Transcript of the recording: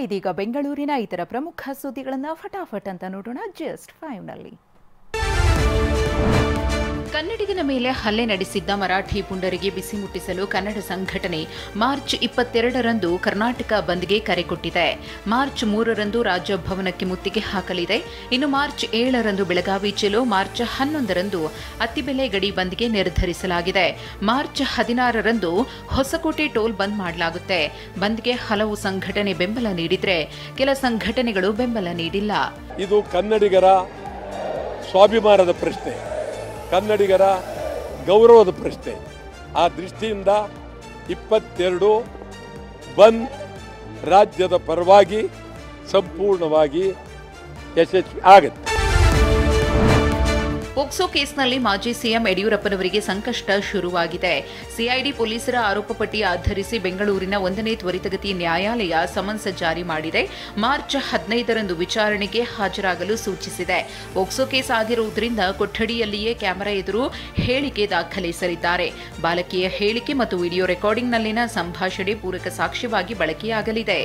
ಇದೀಗ ಬೆಂಗಳೂರಿನ ಇತರ ಪ್ರಮುಖ ಸುದ್ದಿಗಳನ್ನು ಫಟಾಫಟ್ ಅಂತ ನೋಡೋಣ ಜಸ್ಟ್ 5ನಲ್ಲಿ. ಕನ್ನಡಿಗನ ಮೇಲೆ ಹಲ್ಲೆ ನಡೆಸಿದ್ದ ಮರಾಠಿ ಪುಂಡರಿಗೆ ಬಿಸಿ ಮುಟ್ಟಿಸಲು ಕನ್ನಡ ಸಂಘಟನೆ ಮಾರ್ಚ್ 22ರಂದು ಕರ್ನಾಟಕ ಬಂದ್ಗೆ ಕರೆ ಕೊಟ್ಟಿದೆ. ಮಾರ್ಚ್ 3ರಂದು ರಾಜಭವನಕ್ಕೆ ಮುತ್ತಿಗೆ ಹಾಕಲಿದೆ. ಇನ್ನು ಮಾರ್ಚ್ 7ರಂದು ಬೆಳಗಾವಿ ಚಲೋ, ಮಾರ್ಚ್ 11ರಂದು ಅತ್ತಿಬೆಲೆ ಗಡಿ ಬಂದ್ಗೆ ನಿರ್ಧರಿಸಲಾಗಿದೆ. ಮಾರ್ಚ್ 16ರಂದು ಹೊಸಕೋಟೆ ಟೋಲ್ ಬಂದ್ ಮಾಡಲಾಗುತ್ತೆ. ಬಂದ್ಗೆ ಹಲವು ಸಂಘಟನೆ ಬೆಂಬಲ ನೀಡಿದ್ರೆ ಕೆಲ ಸಂಘಟನೆಗಳು ಬೆಂಬಲ ನೀಡಿಲ್ಲ. ಇದು ಕನ್ನಡಿಗರ ಸ್ವಾಭಿಮಾನದ ಪ್ರಶ್ನೆ, ಕನ್ನಡಿಗರ ಗೌರವದ ಪ್ರಶ್ನೆ. ಆ ದೃಷ್ಟಿಯಿಂದ 22 ಬಂದ್ ರಾಜ್ಯದ ಪರವಾಗಿ ಸಂಪೂರ್ಣವಾಗಿ ಯಶಸ್ವಿ ಆಗುತ್ತೆ. ಪೋಕ್ಸೋ ಕೇಸ್ನಲ್ಲಿ ಮಾಜಿ ಸಿಎಂ ಯಡಿಯೂರಪ್ಪನವರಿಗೆ ಸಂಕಷ್ಟ ಶುರುವಾಗಿದೆ. ಸಿಐಡಿ ಪೊಲೀಸರ ಆರೋಪ ಪಟ್ಟಿ ಆಧರಿಸಿ ಬೆಂಗಳೂರಿನ 1ನೇ ತ್ವರಿತಗತಿ ನ್ಯಾಯಾಲಯ ಸಮನ್ಸ್ ಜಾರಿ ಮಾಡಿದೆ. ಮಾರ್ಚ್ 15ರಂದು ವಿಚಾರಣೆಗೆ ಹಾಜರಾಗಲು ಸೂಚಿಸಿದೆ. ಪೋಕ್ಸೋ ಕೇಸ್ ಆಗಿರುವುದರಿಂದ ಕೊಠಡಿಯಲ್ಲಿಯೇ ಕ್ಯಾಮೆರಾ ಎದುರು ಹೇಳಿಕೆ ದಾಖಲಿಸಲಿದ್ದಾರೆ. ಬಾಲಕಿಯ ಹೇಳಿಕೆ ಮತ್ತು ವಿಡಿಯೋ ರೆಕಾರ್ಡಿಂಗ್ನಲ್ಲಿನ ಸಂಭಾಷಣೆ ಪೂರಕ ಸಾಕ್ಷ್ಯವಾಗಿ ಬಳಕೆಯಾಗಲಿದೆ.